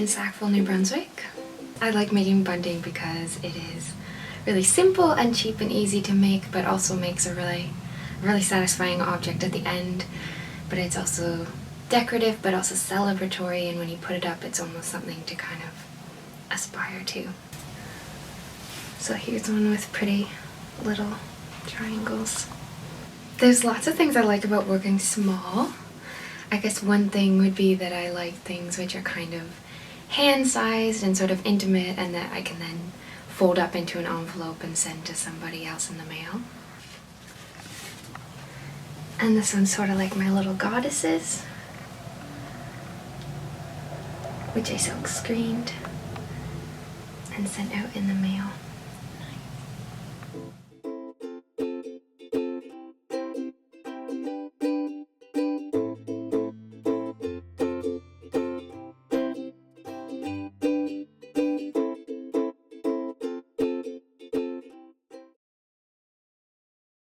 in Sackville, New Brunswick. I like making bunting because it is really simple and cheap and easy to make, but also makes a really satisfying object at the end. But it's also decorative, but also celebratory, and when you put it up, it's almost something to kind of aspire to. So here's one with pretty little triangles. There's lots of things I like about working small. I guess one thing would be that I like things which are kind of hand-sized and sort of intimate, and that I can then fold up into an envelope and send to somebody else in the mail. And this one's sort of like my little goddesses, which I silk screened and sent out in the mail.